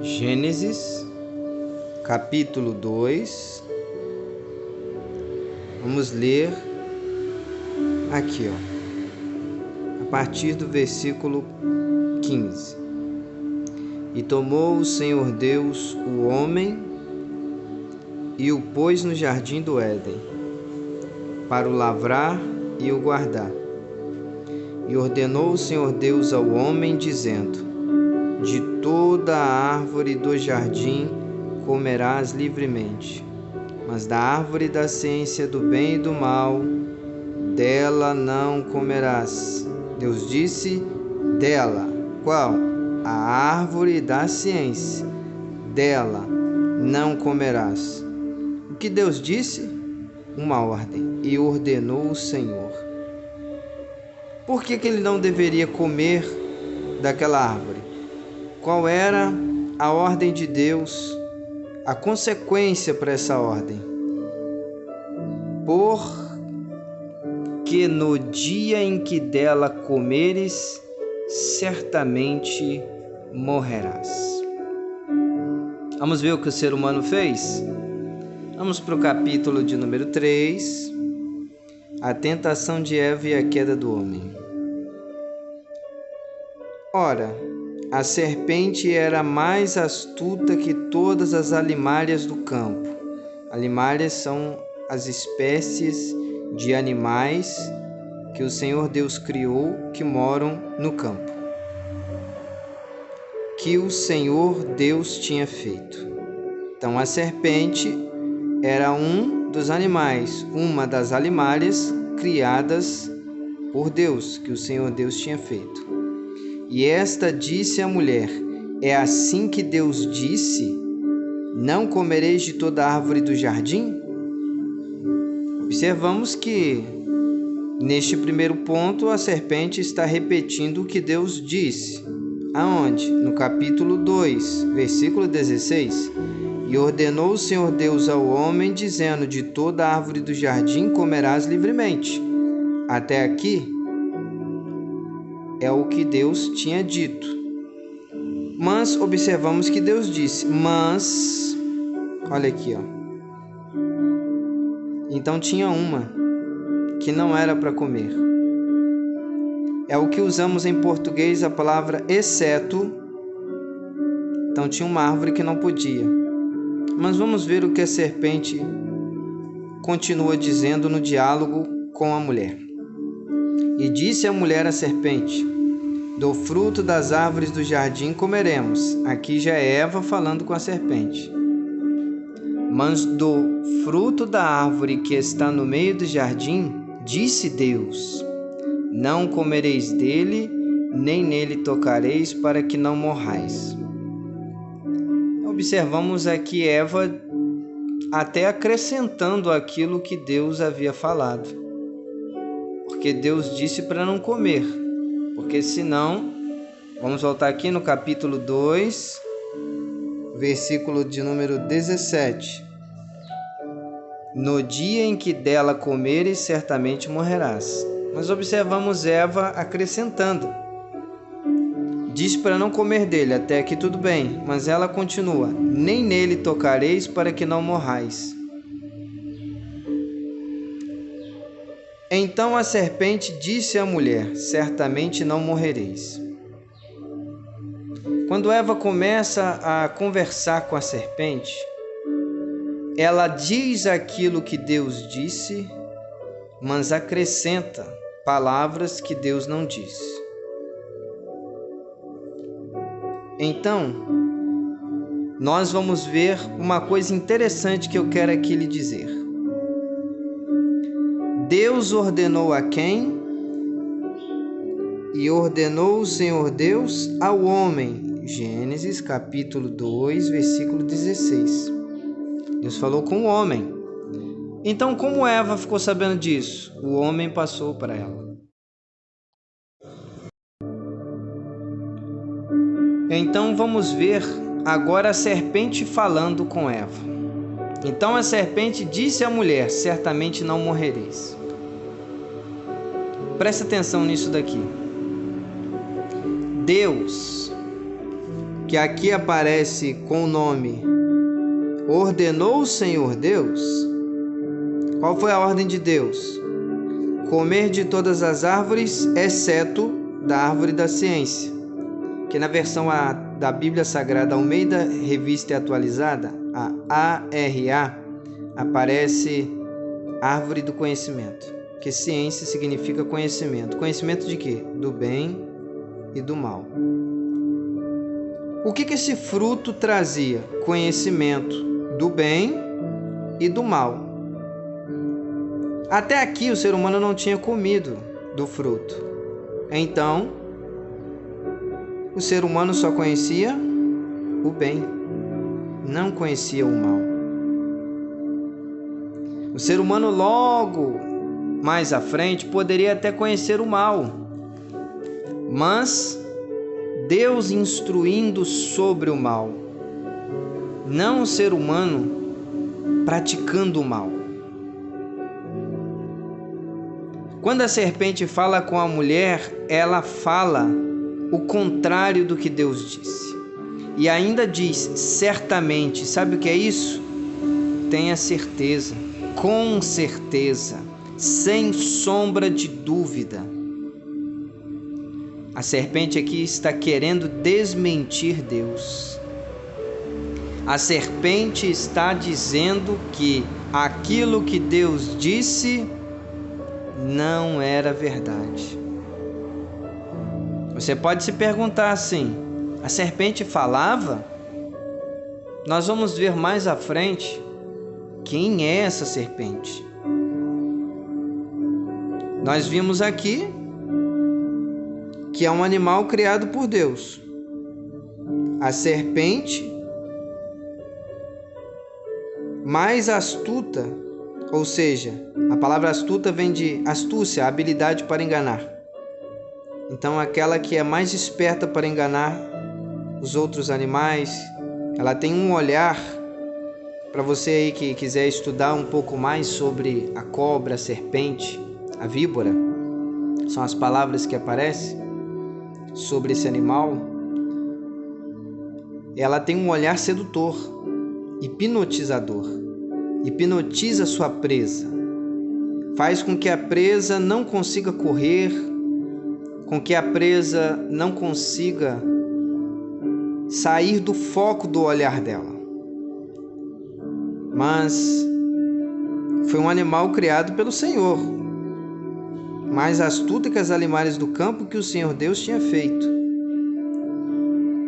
Gênesis, capítulo 2. Vamos ler aqui, a partir do versículo 15. E tomou o Senhor Deus o homem e o pôs no jardim do Éden, para o lavrar e o guardar. E ordenou o Senhor Deus ao homem, dizendo: de toda a árvore do jardim comerás livremente, mas da árvore da ciência do bem e do mal, dela não comerás. Deus disse: dela. Qual? A árvore da ciência. Dela não comerás. O que Deus disse? Uma ordem. E ordenou o Senhor. Por que ele não deveria comer daquela árvore? Qual era a ordem de Deus, a consequência para essa ordem? Porque no dia em que dela comeres, certamente morrerás. Vamos ver o que o ser humano fez? Vamos para o capítulo de número 3, a tentação de Eva e a queda do homem. Ora, a serpente era mais astuta que todas as alimárias do campo. Alimárias são as espécies de animais que o Senhor Deus criou que moram no campo, que o Senhor Deus tinha feito. Então a serpente era um dos animais, uma das alimárias criadas por Deus, que o Senhor Deus tinha feito. E esta disse à mulher: é assim que Deus disse: não comereis de toda árvore do jardim? Observamos que, neste primeiro ponto, a serpente está repetindo o que Deus disse. Aonde? No capítulo 2, versículo 16. E ordenou o Senhor Deus ao homem, dizendo: de toda árvore do jardim comerás livremente. Até aqui é o que Deus tinha dito. Mas observamos que Deus disse: mas, olha aqui, então tinha uma que não era para comer. É o que usamos em português a palavra exceto. Então tinha uma árvore que não podia. Mas vamos ver o que a serpente continua dizendo no diálogo com a mulher. E disse a mulher à serpente: do fruto das árvores do jardim comeremos. Aqui já é Eva falando com a serpente. Mas do fruto da árvore que está no meio do jardim, disse Deus: não comereis dele, nem nele tocareis, para que não morrais. Observamos aqui Eva até acrescentando aquilo que Deus havia falado. Porque Deus disse para não comer. Porque senão, vamos voltar aqui no capítulo 2, versículo de número 17. No dia em que dela comeres, certamente morrerás. Mas observamos Eva acrescentando. Diz para não comer dele, até aqui tudo bem. Mas ela continua: nem nele tocareis, para que não morrais. Então a serpente disse à mulher: certamente não morrereis. Quando Eva começa a conversar com a serpente, ela diz aquilo que Deus disse, mas acrescenta palavras que Deus não disse. Então, nós vamos ver uma coisa interessante que eu quero aqui lhe dizer. Deus ordenou a quem? E ordenou o Senhor Deus ao homem. Gênesis capítulo 2, versículo 16. Deus falou com o homem. Então, como Eva ficou sabendo disso? O homem passou para ela. Então, vamos ver agora a serpente falando com Eva. Então a serpente disse à mulher: certamente não morrereis. Presta atenção nisso daqui. Deus que aqui aparece com o nome ordenou o Senhor Deus, qual foi a ordem de Deus? Comer de todas as árvores, exceto da árvore da ciência, que na versão da Bíblia Sagrada Almeida Revista e Atualizada, a ARA, aparece árvore do conhecimento, que ciência significa conhecimento. Conhecimento de quê? Do bem e do mal. O que esse fruto trazia? Conhecimento do bem e do mal. Até aqui o ser humano não tinha comido do fruto. Então, o ser humano só conhecia o bem, não conhecia o mal. O ser humano logo mais à frente poderia até conhecer o mal, mas Deus instruindo sobre o mal, não o ser humano praticando o mal. Quando a serpente fala com a mulher, ela fala o contrário do que Deus disse. E ainda diz, certamente, sabe o que é isso? Tenha certeza, com certeza, sem sombra de dúvida. A serpente aqui está querendo desmentir Deus. A serpente está dizendo que aquilo que Deus disse não era verdade. Você pode se perguntar assim: a serpente falava? Nós vamos ver mais à frente quem é essa serpente. Nós vimos aqui que é um animal criado por Deus. A serpente mais astuta, ou seja, a palavra astuta vem de astúcia, a habilidade para enganar. Então, aquela que é mais esperta para enganar os outros animais, ela tem um olhar. Para você aí que quiser estudar um pouco mais sobre a cobra, a serpente, a víbora, são as palavras que aparecem sobre esse animal. Ela tem um olhar sedutor, hipnotizador, hipnotiza sua presa, faz com que a presa não consiga correr, com que a presa não consiga sair do foco do olhar dela. Mas foi um animal criado pelo Senhor, mais astuto que os animais do campo que o Senhor Deus tinha feito.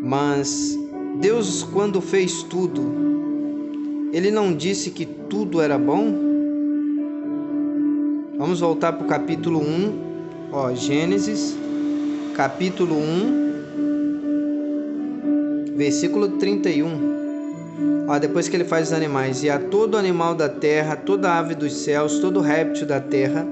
Mas Deus, quando fez tudo, Ele não disse que tudo era bom? Vamos voltar para o capítulo 1, Gênesis, capítulo 1, versículo 31. Depois que ele faz os animais: e a todo animal da terra, toda ave dos céus, todo réptil da terra,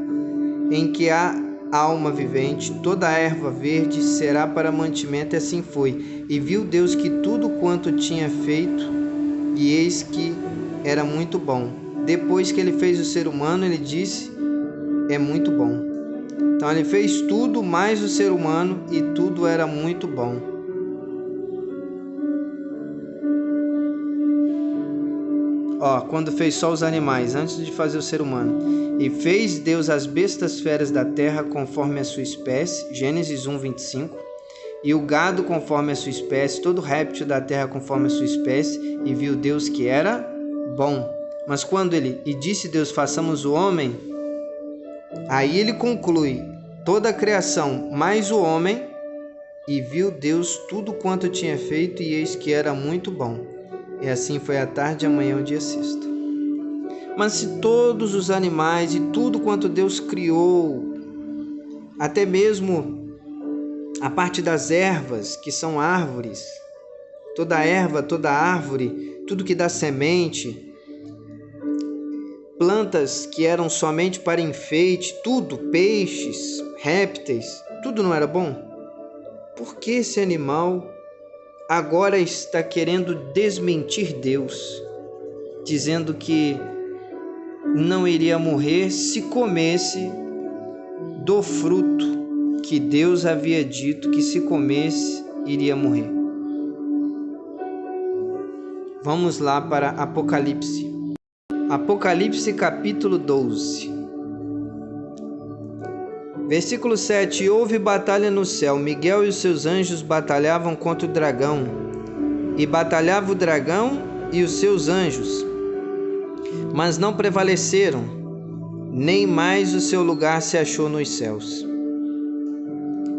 em que há alma vivente, toda erva verde será para mantimento. E assim foi. E viu Deus que tudo quanto tinha feito, e eis que era muito bom. Depois que ele fez o ser humano, ele disse: é muito bom. Então ele fez tudo mais o ser humano, e tudo era muito bom. Quando fez só os animais, antes de fazer o ser humano. E fez Deus as bestas feras da terra conforme a sua espécie, Gênesis 1, 25. E o gado conforme a sua espécie, todo réptil da terra conforme a sua espécie. E viu Deus que era bom. Mas quando e disse Deus, façamos o homem, aí ele conclui toda a criação, mais o homem, e viu Deus tudo quanto tinha feito, e eis que era muito bom. E assim foi a tarde e amanhã o dia sexto. Mas se todos os animais e tudo quanto Deus criou, até mesmo a parte das ervas, que são árvores, toda erva, toda árvore, tudo que dá semente, plantas que eram somente para enfeite, tudo, peixes, répteis, tudo não era bom? Por que esse animal agora está querendo desmentir Deus, dizendo que não iria morrer se comesse do fruto que Deus havia dito que se comesse iria morrer? Vamos lá para Apocalipse. Apocalipse capítulo 12. Versículo 7. Houve batalha no céu. Miguel e os seus anjos batalhavam contra o dragão. E batalhava o dragão e os seus anjos. Mas não prevaleceram, nem mais o seu lugar se achou nos céus.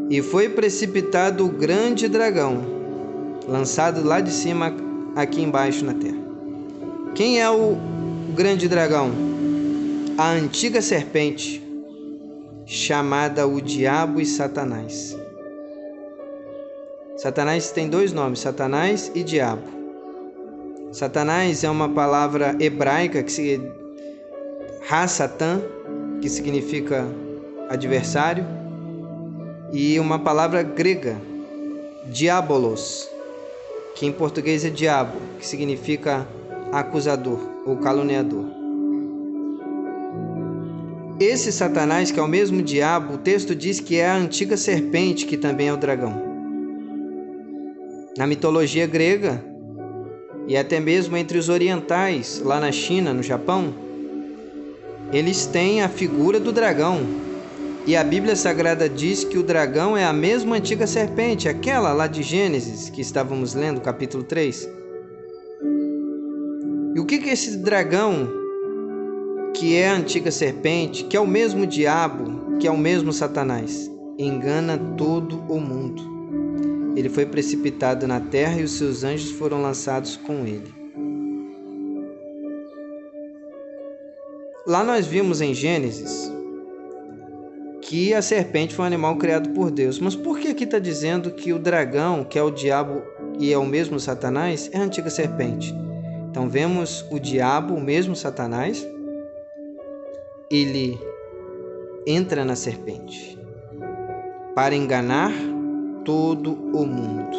E foi precipitado o grande dragão, lançado lá de cima, aqui embaixo na terra. Quem é o grande dragão? A antiga serpente, chamada o Diabo e Satanás. Satanás tem dois nomes, Satanás e Diabo. Satanás é uma palavra hebraica que se Ha-Satan, que significa adversário, e uma palavra grega, diabolos, que em português é diabo, que significa acusador ou caluniador. Esse Satanás, que é o mesmo diabo, o texto diz que é a antiga serpente, que também é o dragão. Na mitologia grega, e até mesmo entre os orientais, lá na China, no Japão, eles têm a figura do dragão. E a Bíblia Sagrada diz que o dragão é a mesma antiga serpente, aquela lá de Gênesis, que estávamos lendo, capítulo 3. E o que esse dragão, que é a antiga serpente, que é o mesmo diabo, que é o mesmo Satanás, engana todo o mundo? Ele foi precipitado na terra e os seus anjos foram lançados com ele. Lá nós vimos em Gênesis que a serpente foi um animal criado por Deus. Mas por que aqui está dizendo que o dragão, que é o diabo e é o mesmo Satanás, é a antiga serpente? Então vemos o diabo, o mesmo Satanás, ele entra na serpente para enganar todo o mundo.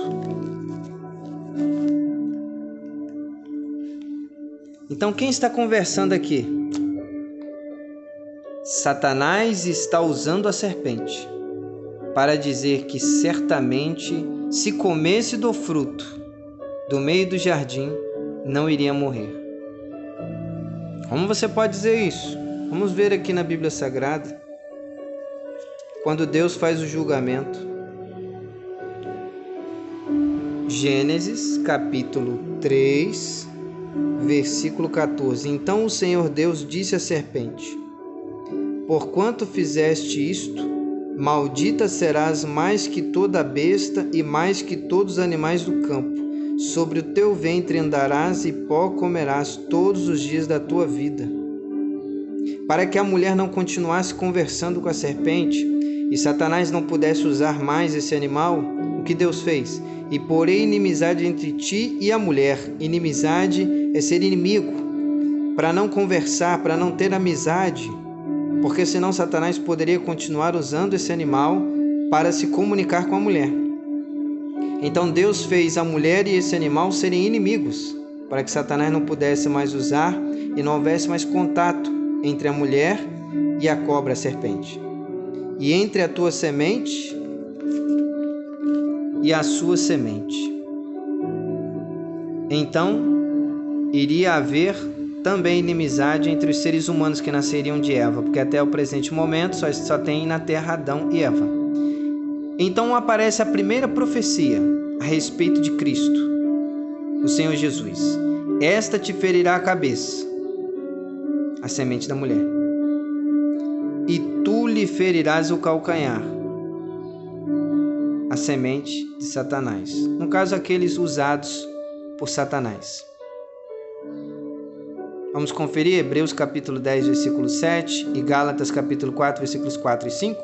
Então quem está conversando aqui? Satanás está usando a serpente para dizer que certamente, se comesse do fruto do meio do jardim, não iria morrer. Como você pode dizer isso? Vamos ver aqui na Bíblia Sagrada, quando Deus faz o julgamento. Gênesis capítulo 3, versículo 14. Então o Senhor Deus disse à serpente: porquanto fizeste isto, maldita serás mais que toda besta e mais que todos os animais do campo. Sobre o teu ventre andarás e pó comerás todos os dias da tua vida. Para que a mulher não continuasse conversando com a serpente e Satanás não pudesse usar mais esse animal, o que Deus fez? E porei inimizade entre ti e a mulher. Inimizade é ser inimigo, para não conversar, para não ter amizade, porque senão Satanás poderia continuar usando esse animal para se comunicar com a mulher. Então Deus fez a mulher e esse animal serem inimigos, para que Satanás não pudesse mais usar e não houvesse mais contato entre a mulher e a cobra, a serpente. E entre a tua semente e a sua semente. Então iria haver também inimizade entre os seres humanos que nasceriam de Eva, porque até o presente momento só tem na terra Adão e Eva. Então aparece a primeira profecia a respeito de Cristo, o Senhor Jesus. Esta te ferirá a cabeça, a semente da mulher, e tu lhe ferirás o calcanhar, a semente de Satanás. No caso, aqueles usados por Satanás. Vamos conferir Hebreus capítulo 10, versículo 7 e Gálatas capítulo 4, versículos 4 e 5.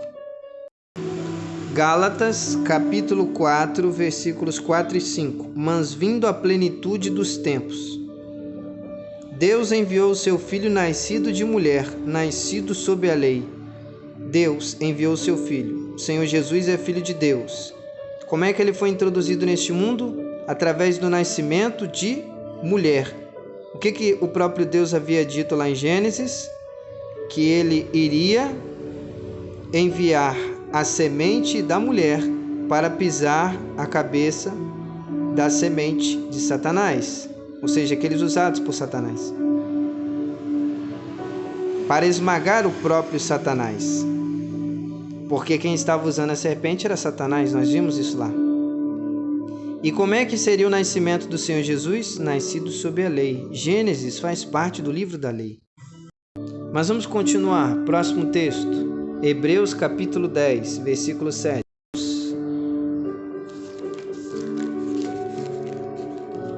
Gálatas capítulo 4, versículos 4 e 5. Mas vindo a plenitude dos tempos, Deus enviou o seu Filho nascido de mulher, nascido sob a lei. Deus enviou o seu Filho. O Senhor Jesus é Filho de Deus. Como é que ele foi introduzido neste mundo? Através do nascimento de mulher. O que o próprio Deus havia dito lá em Gênesis? Que ele iria enviar a semente da mulher para pisar a cabeça da semente de Satanás. ou seja, aqueles usados por Satanás, para esmagar o próprio Satanás, porque quem estava usando a serpente era Satanás, nós vimos isso lá. E como é que seria o nascimento do Senhor Jesus? Nascido sob a lei. Gênesis faz parte do livro da lei. Mas vamos continuar. Próximo texto. Hebreus capítulo 10, versículo 7.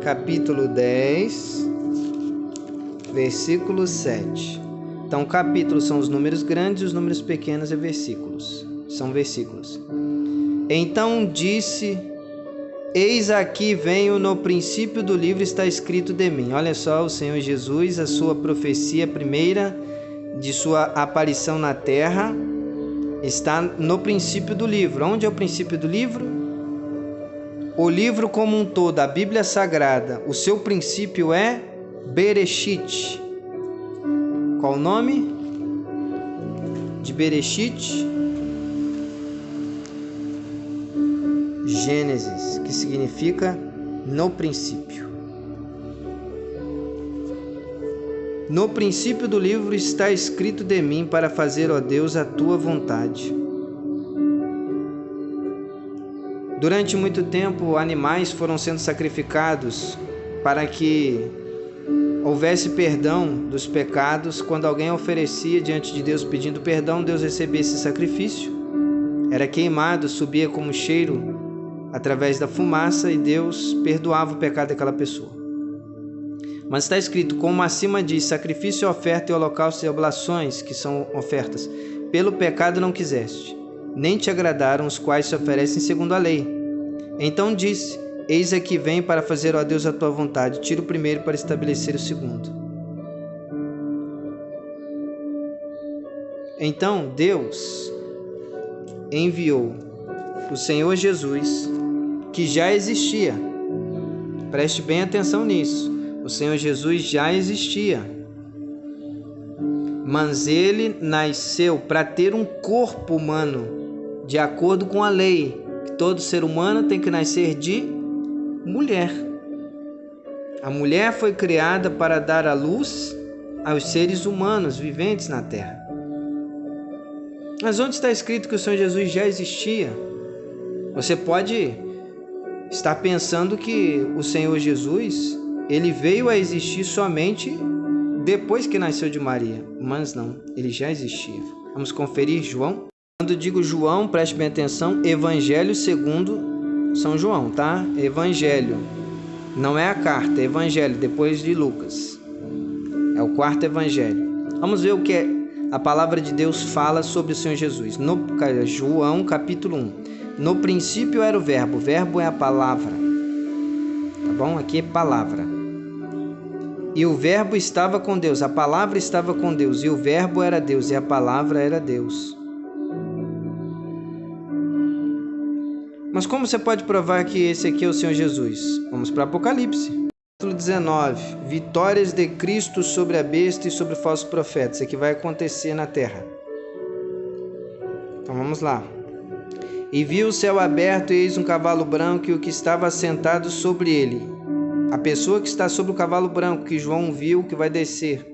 Capítulo 10, versículo 7. Então, capítulo são os números grandes e os números pequenos é versículos. São versículos. Então disse: eis aqui venho, no princípio do livro está escrito de mim. Olha só, o Senhor Jesus, a sua profecia primeira de sua aparição na terra está no princípio do livro. Onde é o princípio do livro? O livro como um todo, a Bíblia Sagrada, o seu princípio é Bereshit. Qual o nome de Bereshit? Gênesis, que significa no princípio. No princípio do livro está escrito de mim para fazer, ó Deus, a tua vontade. Durante muito tempo, animais foram sendo sacrificados para que houvesse perdão dos pecados. Quando alguém oferecia diante de Deus pedindo perdão, Deus recebia esse sacrifício. Era queimado, subia como cheiro através da fumaça e Deus perdoava o pecado daquela pessoa. Mas está escrito, como acima diz, sacrifício, oferta e holocausto e oblações, que são ofertas, pelo pecado não quiseste, nem te agradaram os quais se oferecem segundo a lei. Então disse, eis aqui vem para fazer, ó Deus, a tua vontade, tira o primeiro para estabelecer o segundo. Então Deus enviou o Senhor Jesus, que já existia. Preste bem atenção nisso. O Senhor Jesus já existia. Mas ele nasceu para ter um corpo humano, de acordo com a lei. Todo ser humano tem que nascer de mulher. A mulher foi criada para dar à luz aos seres humanos viventes na terra. Mas onde está escrito que o Senhor Jesus já existia? Você pode estar pensando que o Senhor Jesus, ele veio a existir somente depois que nasceu de Maria. Mas não, ele já existia. Vamos conferir João. Quando digo João, preste bem atenção, Evangelho segundo São João, tá? Evangelho. Não é a carta, é Evangelho, depois de Lucas. É o quarto Evangelho. Vamos ver o que a palavra de Deus fala sobre o Senhor Jesus. No João, capítulo 1. No princípio era o verbo é a palavra. Tá bom? Aqui é palavra. E o verbo estava com Deus, a palavra estava com Deus, e o verbo era Deus, e a palavra era Deus. Mas como você pode provar que esse aqui é o Senhor Jesus? Vamos para Apocalipse. Capítulo 19. Vitórias de Cristo sobre a besta e sobre falsos profetas. Isso aqui vai acontecer na terra. Então vamos lá. E viu o céu aberto, e eis um cavalo branco, e o que estava assentado sobre ele. A pessoa que está sobre o cavalo branco, que João viu, que vai descer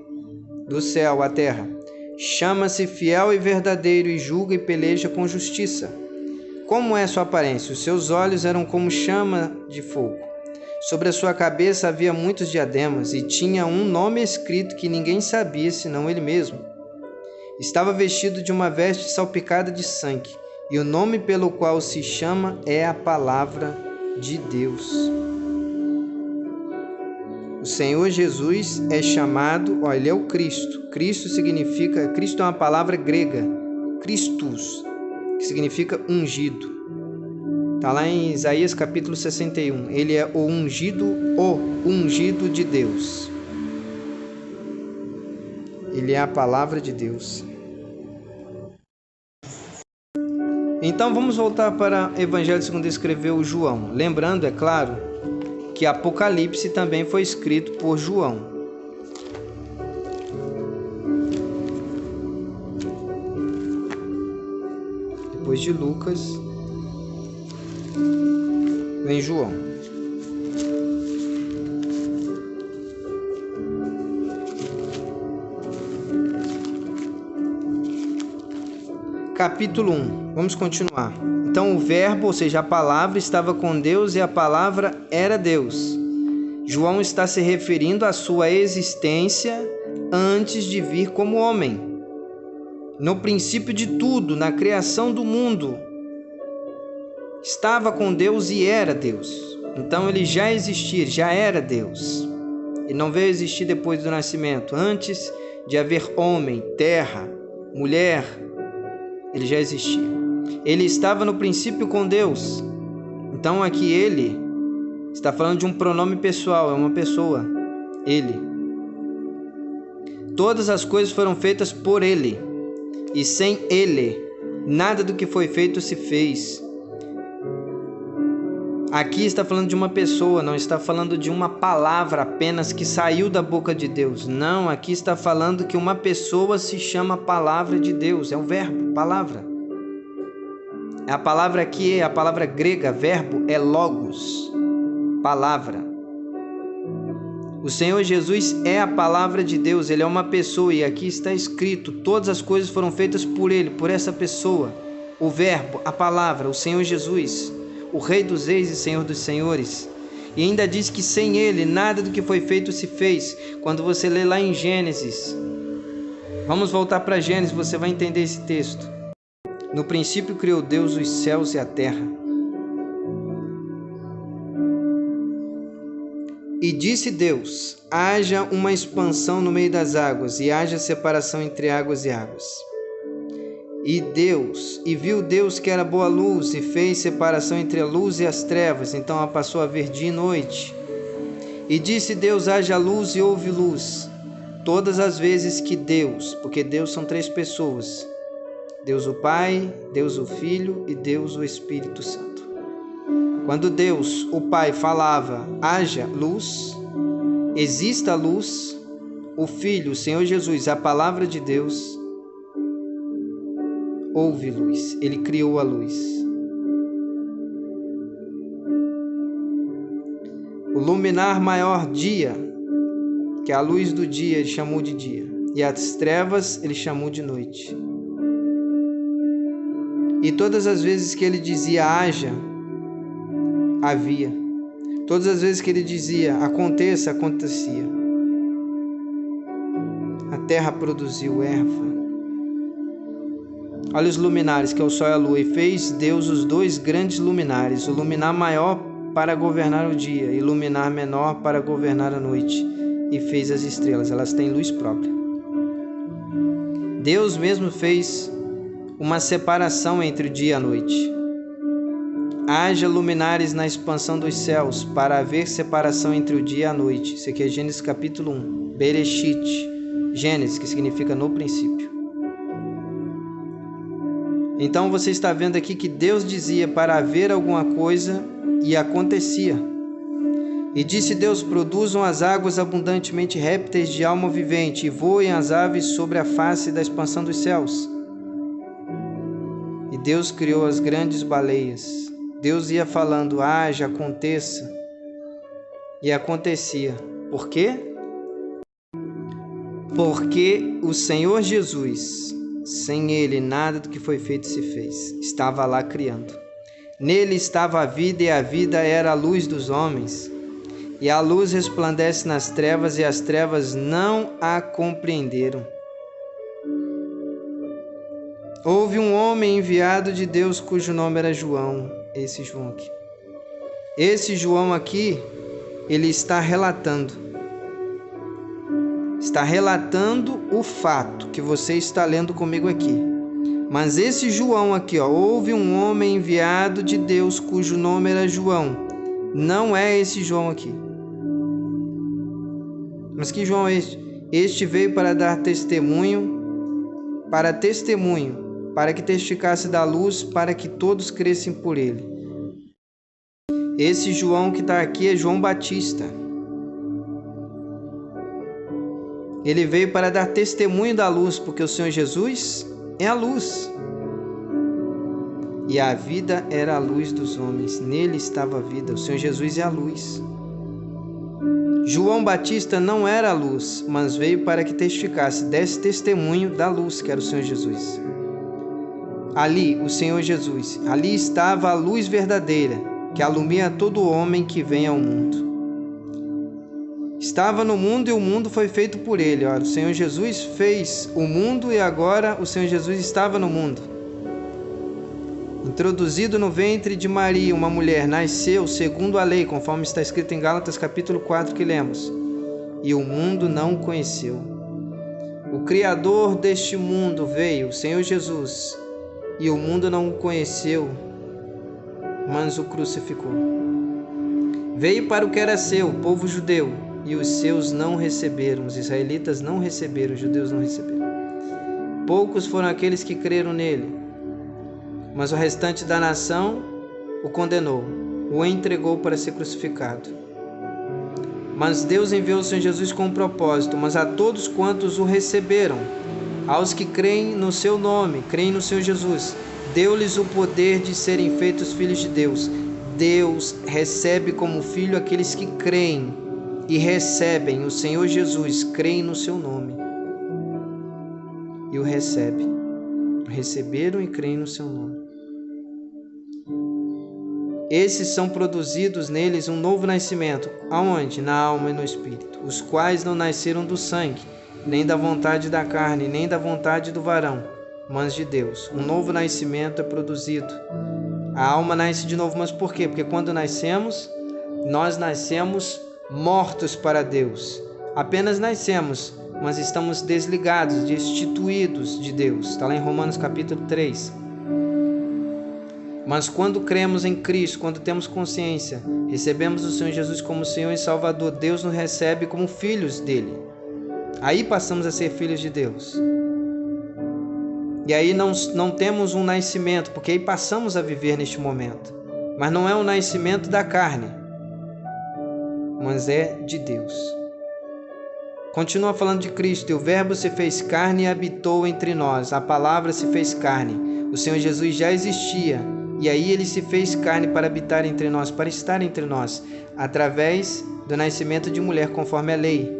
do céu à terra, chama-se Fiel e Verdadeiro, e julga e peleja com justiça. Como é sua aparência? Os seus olhos eram como chama de fogo. Sobre a sua cabeça havia muitos diademas, e tinha um nome escrito que ninguém sabia, senão ele mesmo. Estava vestido de uma veste salpicada de sangue, e o nome pelo qual se chama é a Palavra de Deus. O Senhor Jesus é chamado, ele é o Cristo. Cristo é uma palavra grega, Christus, que significa ungido. Está lá em Isaías capítulo 61. Ele é o ungido de Deus. Ele é a palavra de Deus. Então vamos voltar para o Evangelho segundo escreveu João. Lembrando, é claro, que Apocalipse também foi escrito por João. Depois de Lucas, vem João. capítulo 1. Vamos continuar. Então o verbo, ou seja, a palavra, estava com Deus e a palavra era Deus. João está se referindo à sua existência antes de vir como homem. No princípio de tudo, na criação do mundo, estava com Deus e era Deus. Então ele já existia, já era Deus. E não veio existir depois do nascimento. Antes de haver homem, terra, mulher, ele já existia. Ele estava no princípio com Deus. Então aqui ele está falando de um pronome pessoal, é uma pessoa. Ele. Todas as coisas foram feitas por ele. E sem ele, nada do que foi feito se fez. Aqui está falando de uma pessoa, não está falando de uma palavra apenas que saiu da boca de Deus. Não, aqui está falando que uma pessoa se chama palavra de Deus. É o verbo, palavra. A palavra aqui é a palavra grega, verbo é logos, palavra. O Senhor Jesus é a palavra de Deus, Ele é uma pessoa e aqui está escrito, todas as coisas foram feitas por Ele, por essa pessoa. O verbo, a palavra, o Senhor Jesus, o Rei dos Reis e Senhor dos Senhores. E ainda diz que sem Ele nada do que foi feito se fez. Quando você lê lá em Gênesis, vamos voltar para Gênesis, você vai entender esse texto. No princípio criou Deus os céus e a terra. E disse Deus, haja uma expansão no meio das águas, e haja separação entre águas e águas. E viu Deus que era boa luz, e fez separação entre a luz e as trevas, então passou a haver dia e noite. E disse Deus, haja luz, e houve luz. Todas as vezes que Deus, porque Deus são três pessoas, Deus o Pai, Deus o Filho e Deus o Espírito Santo. Quando Deus, o Pai, falava, haja luz, exista luz, o Filho, o Senhor Jesus, a palavra de Deus, houve luz. Ele criou a luz. O luminar maior dia, que é a luz do dia, ele chamou de dia. E as trevas, ele chamou de noite. E todas as vezes que ele dizia haja, havia. Todas as vezes que ele dizia aconteça, acontecia. A terra produziu erva. Olha os luminares, que é o sol e a lua. E fez Deus os dois grandes luminares, o luminar maior para governar o dia e o luminar menor para governar a noite. E fez as estrelas, elas têm luz própria. Deus mesmo fez uma separação entre o dia e a noite. Haja luminares na expansão dos céus, para haver separação entre o dia e a noite. Isso aqui é Gênesis capítulo 1. Bereshit. Gênesis, que significa no princípio. Então você está vendo aqui que Deus dizia para haver alguma coisa e acontecia. E disse Deus, produzam as águas abundantemente répteis de alma vivente, e voem as aves sobre a face da expansão dos céus. E Deus criou as grandes baleias. Deus ia falando, haja, aconteça. E acontecia. Por quê? Porque o Senhor Jesus, sem Ele nada do que foi feito se fez. Estava lá criando. Nele estava a vida e a vida era a luz dos homens. E a luz resplandece nas trevas e as trevas não a compreenderam. Houve um homem enviado de Deus cujo nome era João. Esse João aqui. Esse João aqui, ele está relatando. Está relatando o fato que você está lendo comigo aqui. Mas esse João aqui, houve um homem enviado de Deus cujo nome era João. Não é esse João aqui. Mas que João é este? Este veio para dar testemunho, para que testificasse da luz, para que todos crescem por ele. Esse João que está aqui é João Batista. Ele veio para dar testemunho da luz, porque o Senhor Jesus é a luz. E a vida era a luz dos homens. Nele estava a vida. O Senhor Jesus é a luz. João Batista não era a luz, mas veio para que testificasse, desse testemunho da luz, que era o Senhor Jesus. ali o Senhor Jesus. Ali estava a luz verdadeira, que alumia todo homem que vem ao mundo. Estava no mundo e o mundo foi feito por ele. Olha, o Senhor Jesus fez o mundo e agora o Senhor Jesus estava no mundo. Introduzido no ventre de Maria, uma mulher, nasceu segundo a lei, conforme está escrito em Gálatas capítulo 4 que lemos. E o mundo não o conheceu. O Criador deste mundo veio, o Senhor Jesus, e o mundo não o conheceu, mas o crucificou. Veio para o que era seu, o povo judeu, e os seus não receberam, os israelitas não receberam, os judeus não receberam. Poucos foram aqueles que creram nele, mas o restante da nação o condenou, o entregou para ser crucificado. Mas Deus enviou o Senhor Jesus com um propósito, mas a todos quantos o receberam, aos que creem no seu nome, creem no Senhor Jesus, deu-lhes o poder de serem feitos filhos de Deus. Deus recebe como filho aqueles que creem e recebem o Senhor Jesus, creem no seu nome e o recebem. Receberam e creem no seu nome. Esses são produzidos neles um novo nascimento. Aonde? Na alma e no espírito, os quais não nasceram do sangue, nem da vontade da carne, nem da vontade do varão, mas de Deus. Um novo nascimento é produzido. A alma nasce de novo, mas por quê? Porque quando nascemos, nós nascemos mortos para Deus. Apenas nascemos, mas estamos desligados, destituídos de Deus. Está lá em Romanos capítulo 3. Mas quando cremos em Cristo, quando temos consciência, recebemos o Senhor Jesus como Senhor e Salvador, Deus nos recebe como filhos dele. Aí passamos a ser filhos de Deus. E aí não temos um nascimento, porque aí passamos a viver neste momento. Mas não é um nascimento da carne, mas é de Deus. Continua falando de Cristo. E o Verbo se fez carne e habitou entre nós. A palavra se fez carne. O Senhor Jesus já existia. E aí ele se fez carne para habitar entre nós, para estar entre nós, através do nascimento de mulher, conforme a lei.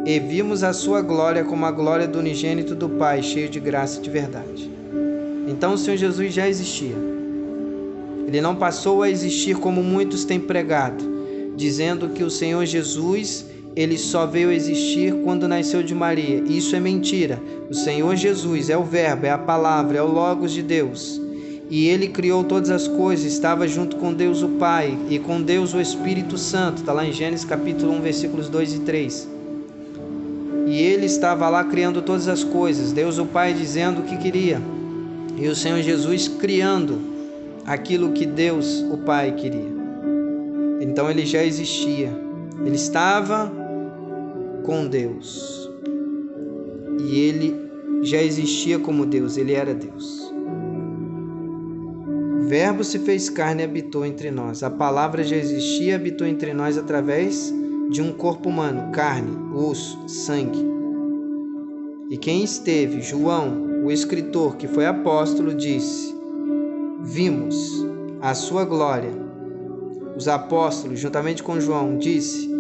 E vimos a sua glória como a glória do unigênito do Pai, cheio de graça e de verdade. Então o Senhor Jesus já existia. Ele não passou a existir como muitos têm pregado, dizendo que o Senhor Jesus, ele só veio a existir quando nasceu de Maria. Isso é mentira. O Senhor Jesus é o Verbo, é a palavra, é o Logos de Deus. E ele criou todas as coisas, estava junto com Deus o Pai e com Deus o Espírito Santo. Está lá em Gênesis capítulo 1, versículos 2 e 3. E ele estava lá criando todas as coisas, Deus o Pai dizendo o que queria, e o Senhor Jesus criando aquilo que Deus o Pai queria. Então ele já existia, ele estava com Deus, e ele já existia como Deus, ele era Deus. O Verbo se fez carne e habitou entre nós. A palavra já existia e habitou entre nós através de um corpo humano, carne, osso, sangue. E quem esteve, João, o escritor que foi apóstolo, disse: vimos a sua glória. Os apóstolos, juntamente com João, disse: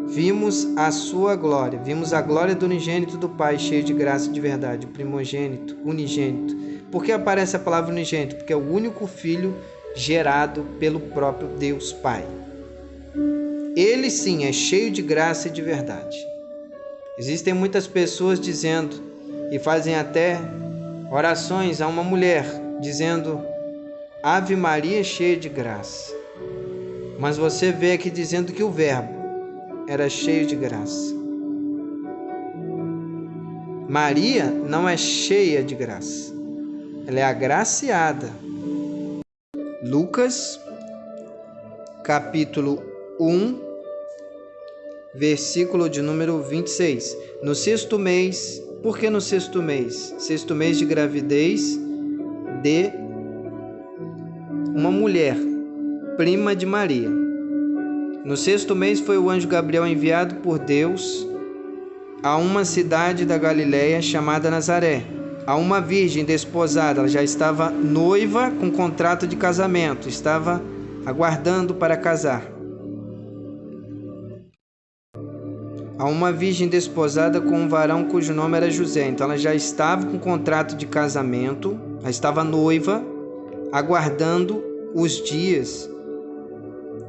vimos a sua glória, vimos a glória do unigênito do Pai, cheio de graça e de verdade, o primogênito, unigênito. Por que aparece a palavra unigênito? Porque é o único filho gerado pelo próprio Deus Pai. Ele sim é cheio de graça e de verdade. Existem muitas pessoas dizendo, e fazem até orações a uma mulher, dizendo: Ave Maria cheia de graça. Mas você vê aqui dizendo que o Verbo era cheio de graça. Maria não é cheia de graça, ela é agraciada. Lucas, capítulo 1, versículo de número 26. No sexto mês, por que no sexto mês? Sexto mês de gravidez de uma mulher, prima de Maria. No sexto mês foi o anjo Gabriel enviado por Deus a uma cidade da Galileia chamada Nazaré, a uma virgem desposada. Ela já estava noiva com contrato de casamento, estava aguardando para casar. A uma virgem desposada com um varão cujo nome era José. Então ela já estava com contrato de casamento Ela estava noiva, aguardando os dias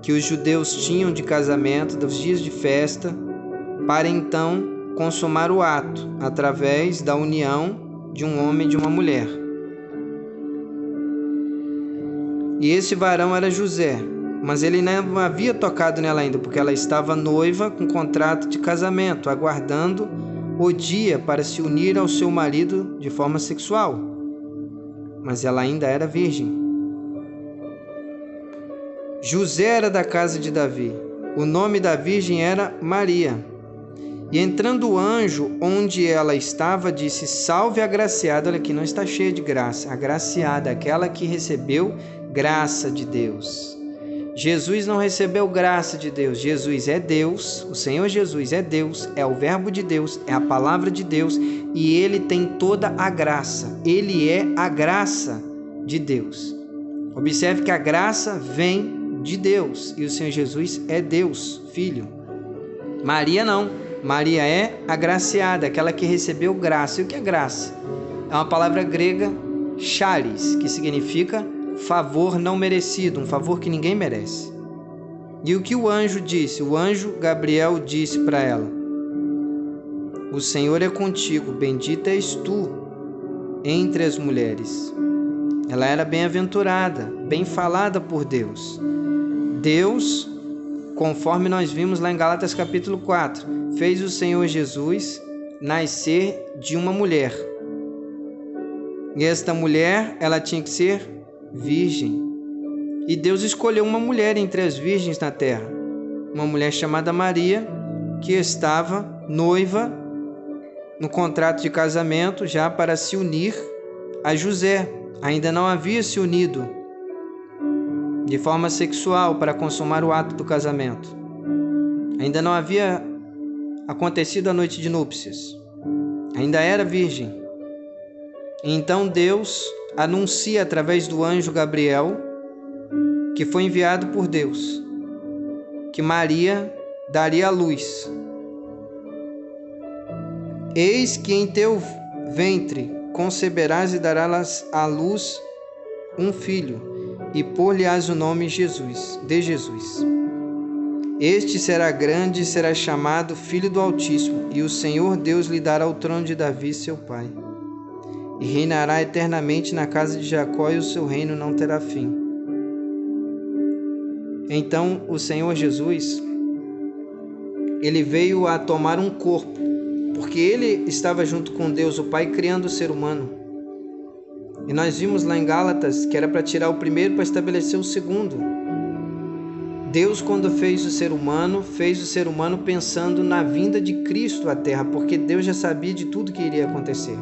que os judeus tinham de casamento, dos dias de festa, para então consumar o ato através da união de um homem e de uma mulher. E esse varão era José, mas ele não havia tocado nela ainda, porque ela estava noiva com contrato de casamento, aguardando o dia para se unir ao seu marido de forma sexual. Mas ela ainda era virgem. José era da casa de Davi. O nome da virgem era Maria. E entrando o anjo onde ela estava, disse: Salve a agraciada. Olha aqui, não está cheia de graça. Agraciada, aquela que recebeu graça de Deus. Jesus não recebeu graça de Deus. Jesus é Deus. O Senhor Jesus é Deus. É o verbo de Deus. É a palavra de Deus. E Ele tem toda a graça. Ele é a graça de Deus. Observe que a graça vem de Deus. E o Senhor Jesus é Deus, Filho. Maria não. Maria é agraciada, aquela que recebeu graça. E o que é graça? É uma palavra grega, charis, que significa favor não merecido, um favor que ninguém merece. E o que o anjo disse? O anjo Gabriel disse para ela: O Senhor é contigo, bendita és tu entre as mulheres. Ela era bem-aventurada, bem falada por Deus. Deus, conforme nós vimos lá em Gálatas capítulo 4, fez o Senhor Jesus nascer de uma mulher. E esta mulher, ela tinha que ser virgem. E Deus escolheu uma mulher entre as virgens na terra. Uma mulher chamada Maria, que estava noiva no contrato de casamento já para se unir a José. Ainda não havia se unido de forma sexual para consumar o ato do casamento. Ainda não havia acontecido a noite de núpcias. Ainda era virgem. Então Deus anuncia através do anjo Gabriel, que foi enviado por Deus, que Maria daria à luz. Eis que em teu ventre conceberás e darás à luz um filho, e pôr-lhe-ás o nome Jesus, de Jesus. Este será grande e será chamado Filho do Altíssimo, e o Senhor Deus lhe dará o trono de Davi, seu pai. E reinará eternamente na casa de Jacó, e o seu reino não terá fim. Então o Senhor Jesus, ele veio a tomar um corpo, porque ele estava junto com Deus, o Pai, criando o ser humano. E nós vimos lá em Gálatas que era para tirar o primeiro para estabelecer o segundo. Deus, quando fez o ser humano pensando na vinda de Cristo à Terra, porque Deus já sabia de tudo que iria acontecer.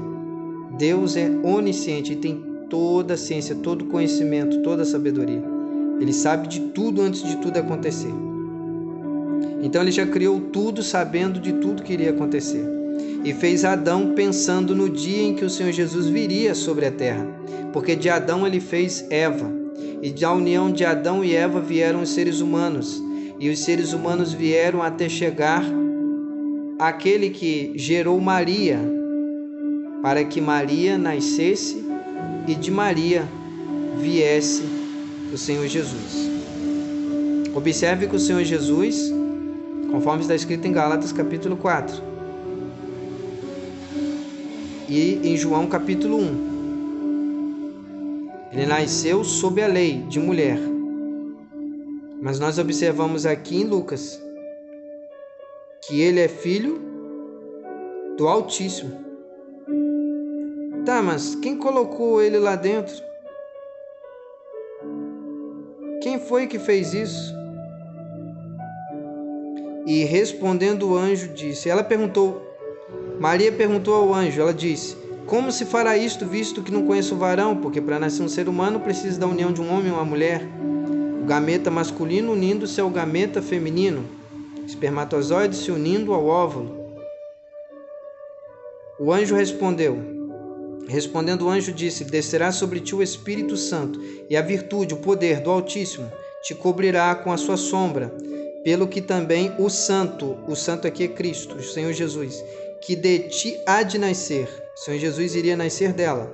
Deus é onisciente e tem toda a ciência, todo o conhecimento, toda a sabedoria. Ele sabe de tudo antes de tudo acontecer. Então ele já criou tudo sabendo de tudo que iria acontecer. E fez Adão pensando no dia em que o Senhor Jesus viria sobre a terra. Porque de Adão ele fez Eva. E da união de Adão e Eva vieram os seres humanos. E os seres humanos vieram até chegar àquele que gerou Maria, para que Maria nascesse e de Maria viesse o Senhor Jesus. Observe que o Senhor Jesus, conforme está escrito em Gálatas capítulo 4 e em João capítulo 1, ele nasceu sob a lei de mulher. Mas nós observamos aqui em Lucas que ele é filho do Altíssimo. Tá, mas quem colocou ele lá dentro? Quem foi que fez isso? E respondendo o anjo disse, Maria perguntou ao anjo, ela disse: Como se fará isto, visto que não conheço o varão? Porque para nascer um ser humano precisa da união de um homem e uma mulher, o gameta masculino unindo-se ao gameta feminino, espermatozoide se unindo ao óvulo. O anjo respondendo o anjo disse: Descerá sobre ti o Espírito Santo, e a virtude, o poder do Altíssimo te cobrirá com a sua sombra, pelo que também o santo aqui é Cristo, o Senhor Jesus, que de ti há de nascer, o Senhor Jesus iria nascer dela,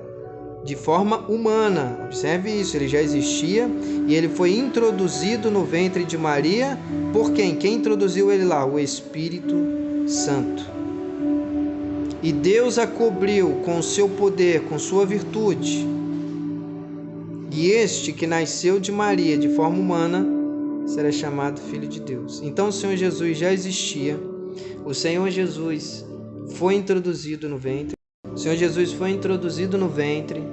de forma humana. Observe isso, ele já existia e ele foi introduzido no ventre de Maria por quem? Quem introduziu ele lá? O Espírito Santo. E Deus a cobriu com o seu poder, com sua virtude. E este que nasceu de Maria de forma humana será chamado Filho de Deus. Então o Senhor Jesus já existia. O Senhor Jesus foi introduzido no ventre. O Senhor Jesus foi introduzido no ventre,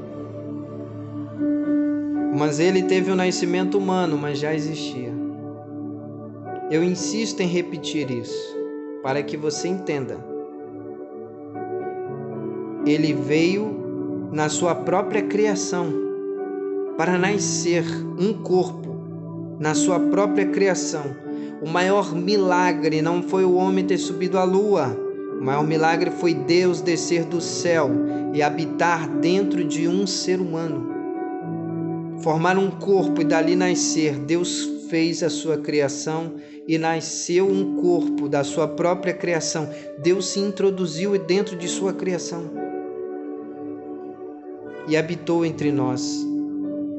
mas ele teve um nascimento humano, mas já existia. Eu insisto em repetir isso, para que você entenda. Ele veio na sua própria criação, para nascer um corpo, na sua própria criação. O maior milagre não foi o homem ter subido à lua. O maior milagre foi Deus descer do céu e habitar dentro de um ser humano. Formar um corpo e dali nascer. Deus fez a sua criação e nasceu um corpo da sua própria criação. Deus se introduziu dentro de sua criação e habitou entre nós,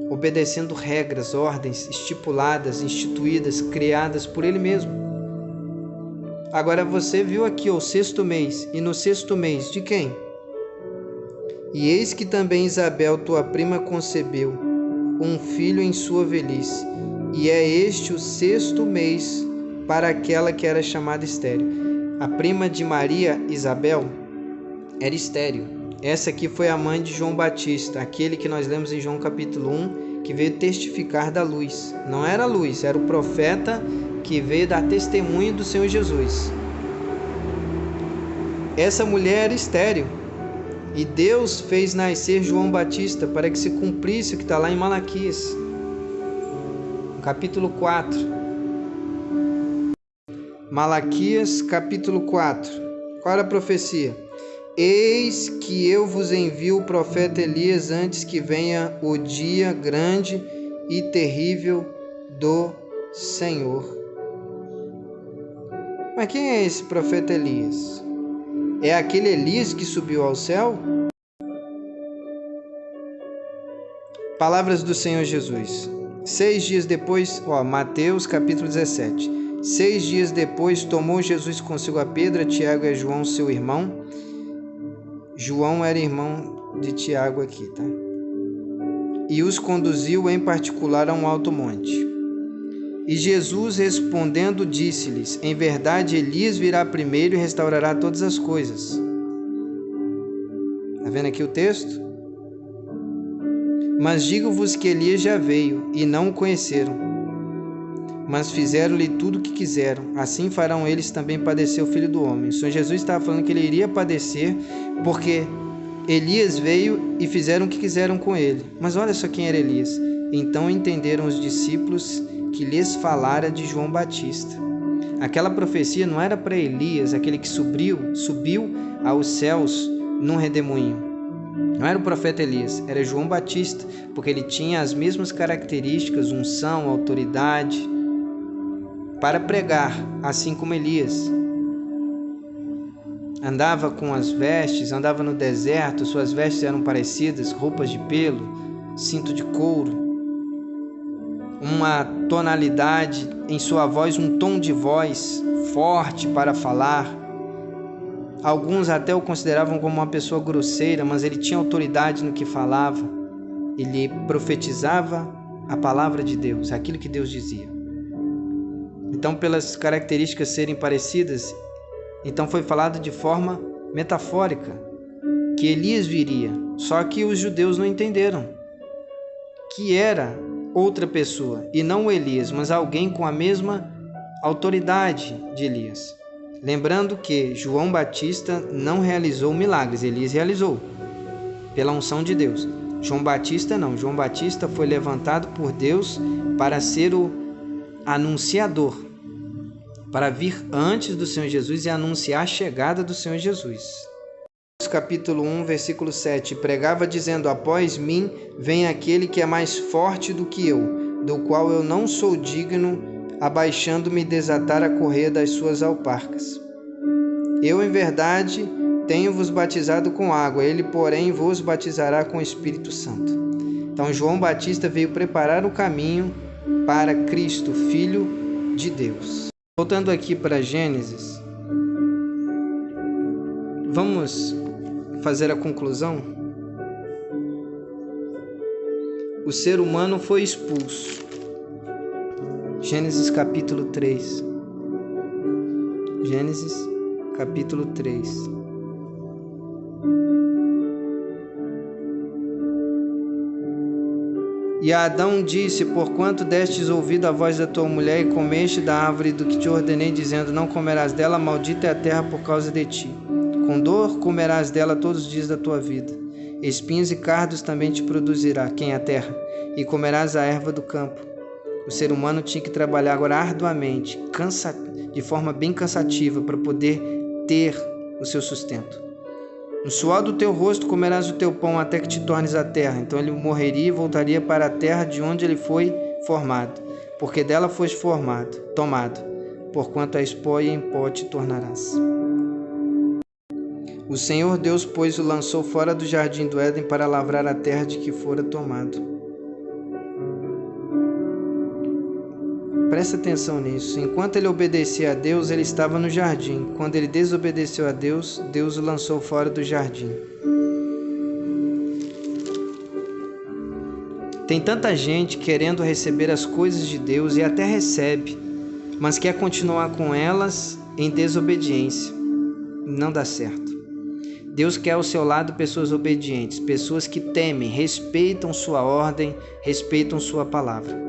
obedecendo regras, ordens estipuladas, instituídas, criadas por Ele mesmo. Agora você viu aqui o 6º mês, e no 6º mês de quem? E eis que também Isabel, tua prima, concebeu um filho em sua velhice, e é este o 6º mês para aquela que era chamada estéril. A prima de Maria, Isabel, era estéril. Essa aqui foi a mãe de João Batista, aquele que nós lemos em João capítulo 1, que veio testificar da luz. Não era a luz, era o profeta que veio dar testemunho do Senhor Jesus. Essa mulher era estéril e Deus fez nascer João Batista para que se cumprisse o que está lá em Malaquias, capítulo 4. Malaquias, capítulo 4. Qual era a profecia? Eis que eu vos envio o profeta Elias antes que venha o dia grande e terrível do Senhor. Mas quem é esse profeta Elias? É aquele Elias que subiu ao céu? Palavras do Senhor Jesus. 6 dias depois, Mateus capítulo 17. 6 dias depois, tomou Jesus consigo a Pedro, a Tiago e a João, seu irmão. João era irmão de Tiago aqui, tá? E os conduziu em particular a um alto monte. E Jesus respondendo disse-lhes: em verdade, Elias virá primeiro e restaurará todas as coisas. Está vendo aqui o texto? Mas digo-vos que Elias já veio e não o conheceram, mas fizeram-lhe tudo o que quiseram. Assim farão eles também padecer o Filho do Homem. O Senhor Jesus estava falando que ele iria padecer porque Elias veio e fizeram o que quiseram com ele. Mas olha só quem era Elias. Então entenderam os discípulos que lhes falara de João Batista. Aquela profecia não era para Elias, aquele que subiu aos céus num redemoinho. Não era o profeta Elias, era João Batista, porque ele tinha as mesmas características, unção, autoridade, para pregar, assim como Elias. Andava com as vestes, andava no deserto, suas vestes eram parecidas, roupas de pelo, cinto de couro, uma tonalidade em sua voz, um tom de voz forte para falar. Alguns até o consideravam como uma pessoa grosseira, mas ele tinha autoridade no que falava. Ele profetizava a palavra de Deus, aquilo que Deus dizia. Então, pelas características serem parecidas, então foi falado de forma metafórica que Elias viria. Só que os judeus não entenderam que era outra pessoa, e não o Elias, mas alguém com a mesma autoridade de Elias. Lembrando que João Batista não realizou milagres, Elias realizou, pela unção de Deus. João Batista não, João Batista foi levantado por Deus para ser o anunciador, para vir antes do Senhor Jesus e anunciar a chegada do Senhor Jesus. Capítulo 1, versículo 7, pregava dizendo: após mim vem aquele que é mais forte do que eu, do qual eu não sou digno, abaixando-me, desatar a correia das suas alparcas. Eu, em verdade, tenho-vos batizado com água, ele, porém, vos batizará com o Espírito Santo. Então, João Batista veio preparar o caminho para Cristo, Filho de Deus. Voltando aqui para Gênesis, vamos fazer a conclusão? O ser humano foi expulso. Gênesis capítulo 3. Gênesis capítulo 3. E Adão disse: porquanto destes ouvido a voz da tua mulher e comeste da árvore do que te ordenei, dizendo: não comerás dela, maldita é a terra por causa de ti. Com dor comerás dela todos os dias da tua vida. Espinhos e cardos também te produzirá, quem é a terra, e comerás a erva do campo. O ser humano tinha que trabalhar agora arduamente, de forma bem cansativa, para poder ter o seu sustento. No suor do teu rosto comerás o teu pão até que te tornes a terra. Então ele morreria e voltaria para a terra de onde ele foi formado, porque dela foste tomado, porquanto és pó e em pó te tornarás. O Senhor Deus, pois, o lançou fora do jardim do Éden para lavrar a terra de que fora tomado. Presta atenção nisso. Enquanto ele obedecia a Deus, ele estava no jardim. Quando ele desobedeceu a Deus, Deus o lançou fora do jardim. Tem tanta gente querendo receber as coisas de Deus e até recebe, mas quer continuar com elas em desobediência. Não dá certo. Deus quer ao seu lado pessoas obedientes, pessoas que temem, respeitam sua ordem, respeitam sua palavra.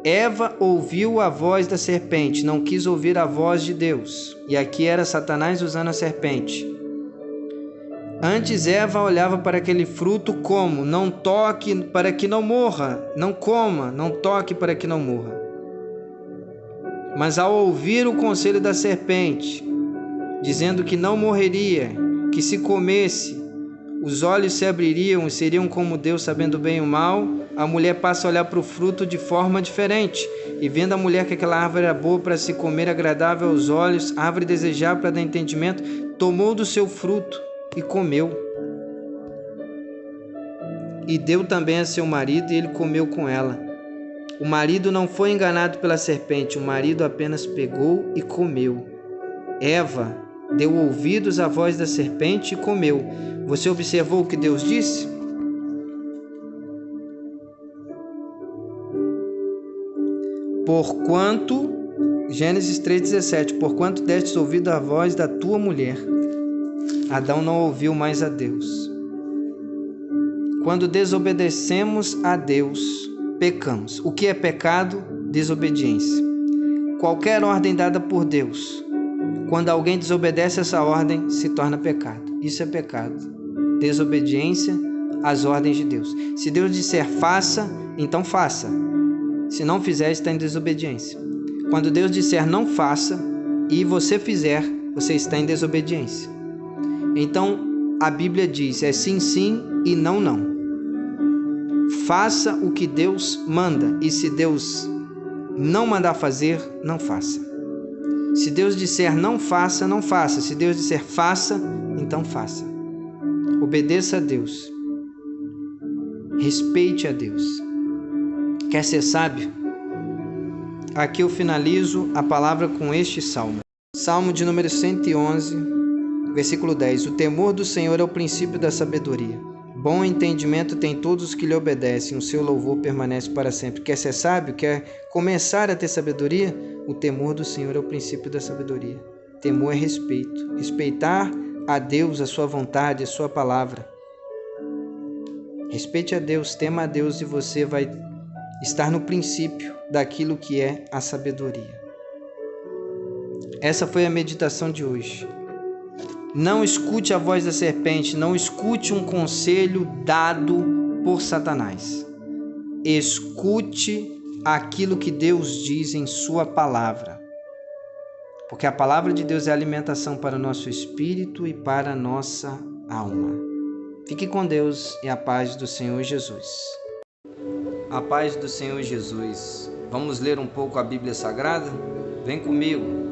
Eva ouviu a voz da serpente, não quis ouvir a voz de Deus. E aqui era Satanás usando a serpente. Antes Eva olhava para aquele fruto como: não toque para que não morra, não coma, não toque para que não morra. Mas ao ouvir o conselho da serpente, dizendo que não morreria, que se comesse, os olhos se abririam e seriam como Deus, sabendo bem e o mal, a mulher passa a olhar para o fruto de forma diferente. E vendo a mulher que aquela árvore era boa para se comer, agradável aos olhos, árvore desejável para dar entendimento, tomou do seu fruto e comeu. E deu também a seu marido, e ele comeu com ela. O marido não foi enganado pela serpente, o marido apenas pegou e comeu. Eva deu ouvidos à voz da serpente e comeu. Você observou o que Deus disse? Porquanto, Gênesis 3,17, porquanto destes ouvido à voz da tua mulher. Adão não ouviu mais a Deus. Quando desobedecemos a Deus, pecamos. O que é pecado? Desobediência. Qualquer ordem dada por Deus, quando alguém desobedece essa ordem, se torna pecado. Isso é pecado. Desobediência às ordens de Deus. Se Deus disser faça, então faça. Se não fizer, está em desobediência. Quando Deus disser não faça e você fizer, você está em desobediência. Então, a Bíblia diz, é sim, sim e não, não. Faça o que Deus manda, e se Deus não mandar fazer, não faça. Se Deus disser não faça, não faça. Se Deus disser faça, então faça. Obedeça a Deus. Respeite a Deus. Quer ser sábio? Aqui eu finalizo a palavra com este salmo. Salmo de número 111, versículo 10. O temor do Senhor é o princípio da sabedoria. Bom entendimento tem todos os que lhe obedecem. O seu louvor permanece para sempre. Quer ser sábio? Quer começar a ter sabedoria? O temor do Senhor é o princípio da sabedoria. Temor é respeito. Respeitar a Deus, a sua vontade, a sua palavra. Respeite a Deus, tema a Deus e você vai estar no princípio daquilo que é a sabedoria. Essa foi a meditação de hoje. Não escute a voz da serpente, não escute um conselho dado por Satanás. Escute aquilo que Deus diz em sua palavra. Porque a palavra de Deus é alimentação para o nosso espírito e para a nossa alma. Fique com Deus e a paz do Senhor Jesus. A paz do Senhor Jesus. Vamos ler um pouco a Bíblia Sagrada? Vem comigo.